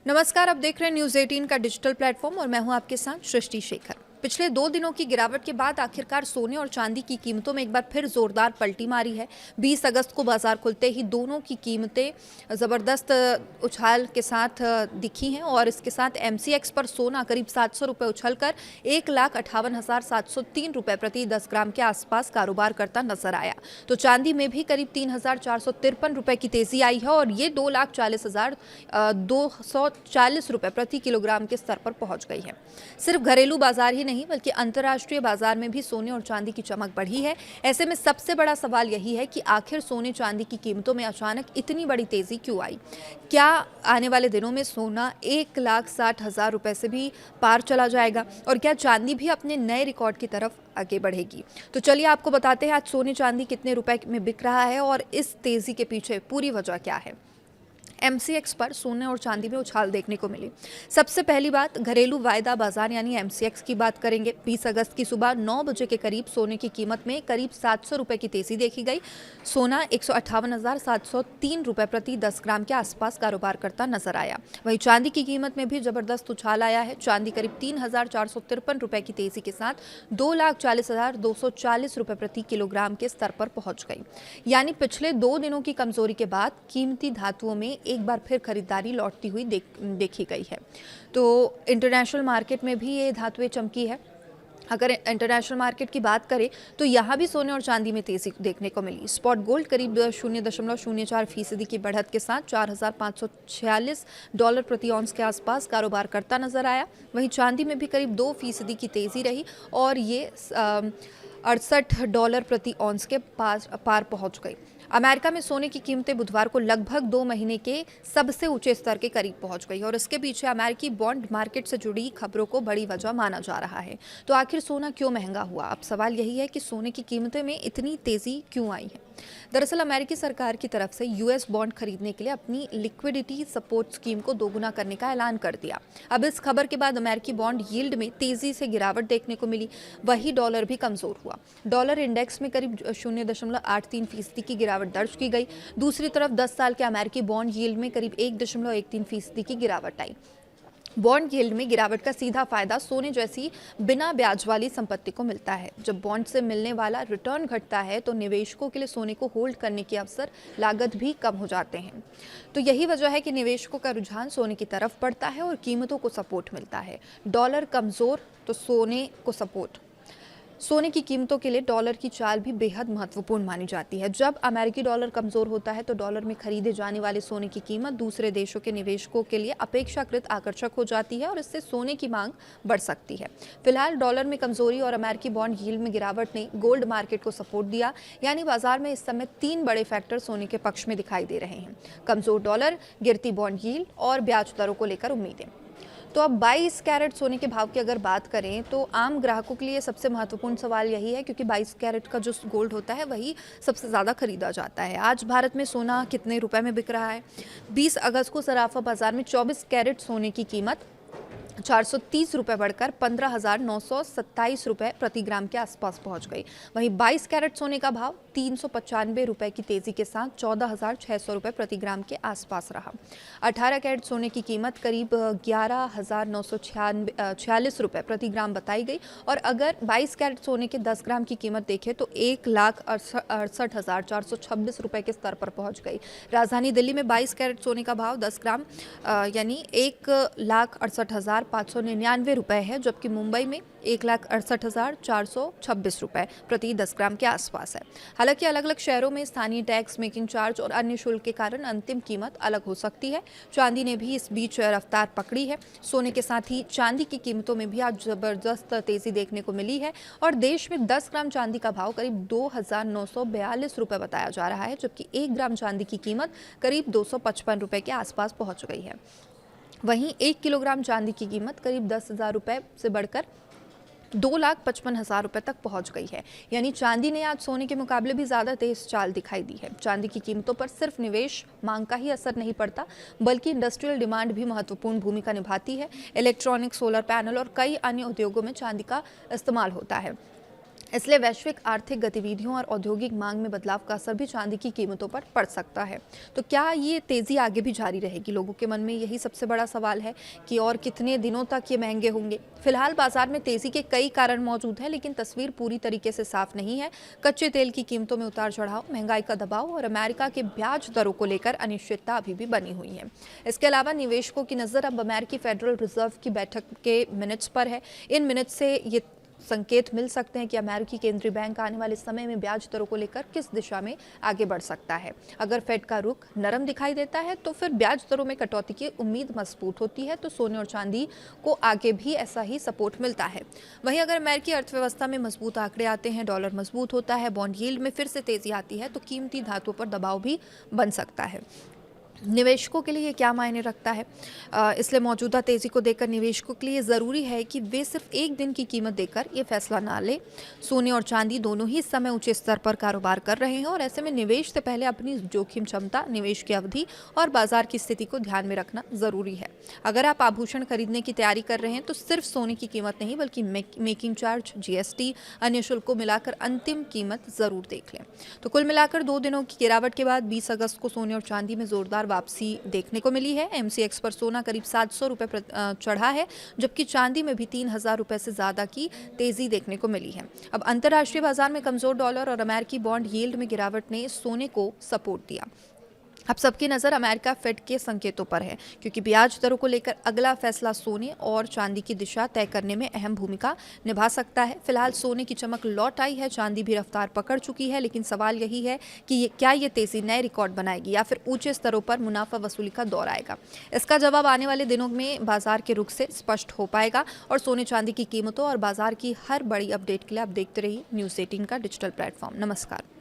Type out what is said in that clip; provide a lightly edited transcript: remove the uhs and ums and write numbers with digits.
नमस्कार, आप देख रहे हैं न्यूज़ 18 का डिजिटल प्लेटफॉर्म और मैं हूं आपके साथ सृष्टि शेखर। पिछले 2 दिनों की गिरावट के बाद आखिरकार सोने और चांदी की कीमतों में एक बार फिर जोरदार पलटी मारी है। 20 अगस्त को बाजार खुलते ही दोनों की कीमतें ज़बरदस्त उछाल के साथ दिखी हैं और इसके साथ एमसीएक्स पर सोना करीब 700 रुपये उछलकर 1,58,703 रुपये प्रति 10 ग्राम के आसपास कारोबार करता नजर आया। तो चांदी में भी करीब 3,453 रुपये की तेजी आई है और ये 2,40,240 रुपये प्रति किलोग्राम के स्तर पर पहुंच गई है। सिर्फ घरेलू बाजार ही नहीं बल्कि अंतर्राष्ट्रीय बाजार में भी सोने और चांदी की चमक बढ़ी है। ऐसे में सबसे बड़ा सवाल यही है कि आखिर सोने चांदी की कीमतों में अचानक इतनी बड़ी तेजी क्यों आई? क्या आने वाले दिनों में सोना 1,60,000 रुपए से भी पार चला जाएगा और क्या चांदी भी अपने नए रिकॉर्ड की तरफ आगे बढ़ेगी? तो चलिए आपको बताते हैं आज सोने चांदी कितने रुपए में बिक रहा है और इस तेजी के पीछे पूरी वजह क्या है। एमसीएक्स पर सोने और चांदी में उछाल देखने को मिली। सबसे पहली बात घरेलू वायदा बाजार यानी एमसीएक्स की बात करेंगे। 20 अगस्त की सुबह 9 बजे के करीब सोने की कीमत में करीब 700 रुपए की तेजी देखी गई। सोना 158,703 रुपए प्रति 10 ग्राम के आसपास कारोबार करता नजर आया। वहीं चांदी की कीमत में भी जबरदस्त उछाल आया है। चांदी करीब 3,453 रुपए की तेजी के साथ 2,40,240 रुपए प्रति किलोग्राम के स्तर पर पहुंच गई। यानी पिछले 2 दिनों की कमजोरी के बाद कीमती धातुओं में एक बार फिर खरीदारी लौटती हुई देखी गई है। तो इंटरनेशनल मार्केट में भी ये धातुएं चमकी है। अगर इंटरनेशनल मार्केट की बात करें तो यहाँ भी सोने और चांदी में तेजी देखने को मिली। स्पॉट गोल्ड करीब 0.04% की बढ़त के साथ $4,546 प्रति ऑन्स के आसपास कारोबार करता नजर आया। वहीं चांदी में भी करीब 2% की तेजी रही और ये $68 प्रति ऑन्स के पार पहुंच गई। अमेरिका में सोने की कीमतें बुधवार को लगभग 2 महीने के सबसे ऊंचे स्तर के करीब पहुंच गई और इसके पीछे अमेरिकी बॉन्ड मार्केट से जुड़ी खबरों को बड़ी वजह माना जा रहा है। तो आखिर सोना क्यों महंगा हुआ? अब सवाल यही है कि सोने की कीमतें में इतनी तेजी क्यों आई है। दरअसल अमेरिकी सरकार की तरफ से यूएस बॉन्ड खरीदने के लिए अपनी लिक्विडिटी सपोर्ट स्कीम को दोगुना करने का ऐलान कर दिया। अब इस खबर के बाद अमेरिकी बॉन्ड यील्ड में तेजी से गिरावट देखने को मिली। वही डॉलर भी कमजोर हुआ। डॉलर इंडेक्स में करीब 0.83% की गिरावट दर्ज की गई। दूसरी तरफ 10 साल के अमेरिकी बॉन्ड यील्ड में करीब 1.13% की गिरावट आई। बॉन्ड यील्ड में गिरावट का सीधा फायदा सोने जैसी बिना ब्याज वाली संपत्ति को मिलता है। जब बॉन्ड से मिलने वाला रिटर्न घटता है तो निवेशकों के लिए सोने को होल्ड करने के अवसर लागत भी कम हो जाते हैं। तो यही वजह है कि निवेशकों का रुझान सोने की तरफ बढ़ता है और कीमतों को सपोर्ट मिलता है। डॉलर कमजोर तो सोने को सपोर्ट। सोने की कीमतों के लिए डॉलर की चाल भी बेहद महत्वपूर्ण मानी जाती है। जब अमेरिकी डॉलर कमजोर होता है तो डॉलर में खरीदे जाने वाले सोने की कीमत दूसरे देशों के निवेशकों के लिए अपेक्षाकृत आकर्षक हो जाती है और इससे सोने की मांग बढ़ सकती है। फिलहाल डॉलर में कमजोरी और अमेरिकी बॉन्ड यील्ड में गिरावट ने गोल्ड मार्केट को सपोर्ट दिया। यानी बाजार में इस समय 3 बड़े फैक्टर सोने के पक्ष में दिखाई दे रहे हैं: कमजोर डॉलर, गिरती बॉन्ड यील्ड और ब्याज दरों को लेकर उम्मीदें। तो अब 22 कैरेट सोने के भाव की अगर बात करें तो आम ग्राहकों के लिए सबसे महत्वपूर्ण सवाल यही है, क्योंकि 22 कैरेट का जो गोल्ड होता है वही सबसे ज़्यादा खरीदा जाता है। आज भारत में सोना कितने रुपए में बिक रहा है? 20 अगस्त को सराफा बाजार में 24 कैरेट सोने की कीमत 430 रुपये बढ़कर 15,927 रुपये प्रति ग्राम के आसपास पहुंच गई। वहीं 22 कैरेट सोने का भाव 395 रुपये की तेजी के साथ 14,600 रुपये प्रति ग्राम के आसपास रहा। 18 कैरेट सोने की कीमत करीब 11,946 रुपये प्रति ग्राम बताई गई और अगर 22 कैरेट सोने के 10 ग्राम की कीमत देखें तो 1,68,426 रुपये के स्तर पर पहुंच गई। राजधानी दिल्ली में 22 कैरेट सोने का भाव 10 ग्राम यानी 1,68,599 रुपये है, जबकि मुंबई में 1,68,426 रुपये प्रति 10 ग्राम के आसपास है। हालांकि अलग अलग शहरों में स्थानीय टैक्स, मेकिंग चार्ज और अन्य शुल्क के कारण अंतिम कीमत अलग हो सकती है। चांदी ने भी इस बीच रफ्तार पकड़ी है। सोने के साथ ही चांदी की कीमतों में भी आज जबरदस्त तेजी देखने को मिली है और देश में 10 ग्राम चांदी का भाव करीब 2,942 रुपये बताया जा रहा है, जबकि 1 ग्राम चांदी की कीमत करीब 255 रुपये के आसपास पहुंच गई है। वहीं 1 किलोग्राम चांदी की कीमत करीब 10,000 रुपये से बढ़कर 2,55,000 रुपये तक पहुंच गई है। यानी चांदी ने आज सोने के मुकाबले भी ज़्यादा तेज चाल दिखाई दी है। चांदी की कीमतों पर सिर्फ निवेश मांग का ही असर नहीं पड़ता, बल्कि इंडस्ट्रियल डिमांड भी महत्वपूर्ण भूमिका निभाती है। इलेक्ट्रॉनिक, सोलर पैनल और कई अन्य उद्योगों में चांदी का इस्तेमाल होता है। इसलिए वैश्विक आर्थिक गतिविधियों और औद्योगिक मांग में बदलाव का असर भी चांदी की कीमतों पर पड़ सकता है। तो क्या ये तेजी आगे भी जारी रहेगी? लोगों के मन में यही सबसे बड़ा सवाल है कि और कितने दिनों तक ये महंगे होंगे। फिलहाल बाजार में तेजी के कई कारण मौजूद हैं, लेकिन तस्वीर पूरी तरीके से साफ नहीं है। कच्चे तेल की कीमतों में उतार चढ़ाव, महंगाई का दबाव और अमेरिका के ब्याज दरों को लेकर अनिश्चितता अभी भी बनी हुई है। इसके अलावा निवेशकों की नजर अब अमेरिकी फेडरल रिजर्व की बैठक के मिनट्स पर है। इन मिनट्स से ये संकेत मिल सकते हैं कि अमेरिकी केंद्रीय बैंक आने वाले समय में ब्याज दरों को लेकर किस दिशा में आगे बढ़ सकता है। अगर फेड का रुख नरम दिखाई देता है तो फिर ब्याज दरों में कटौती की उम्मीद मजबूत होती है, तो सोने और चांदी को आगे भी ऐसा ही सपोर्ट मिलता है। वहीं अगर अमेरिकी अर्थव्यवस्था में मजबूत आंकड़े आते हैं, डॉलर मजबूत होता है, बॉन्ड यील्ड में फिर से तेजी आती है, तो कीमती धातुओं पर दबाव भी बन सकता है। निवेशकों के लिए ये क्या मायने रखता है? इसलिए मौजूदा तेज़ी को देखकर निवेशकों के लिए ज़रूरी है कि वे सिर्फ एक दिन की कीमत देकर ये फैसला ना लें। सोने और चांदी दोनों ही इस समय ऊंचे स्तर पर कारोबार कर रहे हैं और ऐसे में निवेश से पहले अपनी जोखिम क्षमता, निवेश की अवधि और बाजार की स्थिति को ध्यान में रखना ज़रूरी है। अगर आप आभूषण खरीदने की तैयारी कर रहे हैं तो सिर्फ सोने की कीमत नहीं बल्कि मेकिंग चार्ज, जीएसटी, अन्य शुल्क को मिलाकर अंतिम कीमत ज़रूर देख लें। तो कुल मिलाकर 2 दिनों की गिरावट के बाद 20 अगस्त को सोने और चांदी में जोरदार वापसी देखने को मिली है। एमसीएक्स पर सोना करीब 700 रुपए चढ़ा है, जबकि चांदी में भी 3000 रुपए से ज्यादा की तेजी देखने को मिली है। अब अंतर्राष्ट्रीय बाजार में कमजोर डॉलर और अमेरिकी बॉन्ड यील्ड में गिरावट ने सोने को सपोर्ट दिया। अब सबकी नज़र अमेरिका फेड के संकेतों पर है, क्योंकि ब्याज दरों को लेकर अगला फैसला सोने और चांदी की दिशा तय करने में अहम भूमिका निभा सकता है। फिलहाल सोने की चमक लौट आई है, चांदी भी रफ्तार पकड़ चुकी है, लेकिन सवाल यही है कि क्या ये तेजी नए रिकॉर्ड बनाएगी या फिर ऊंचे स्तरों पर मुनाफा वसूली का दौर आएगा। इसका जवाब आने वाले दिनों में बाजार के रुख से स्पष्ट हो पाएगा। और सोने चांदी की कीमतों और बाजार की हर बड़ी अपडेट के लिए आप देखते रहिए News 18 का डिजिटल प्लेटफॉर्म। नमस्कार।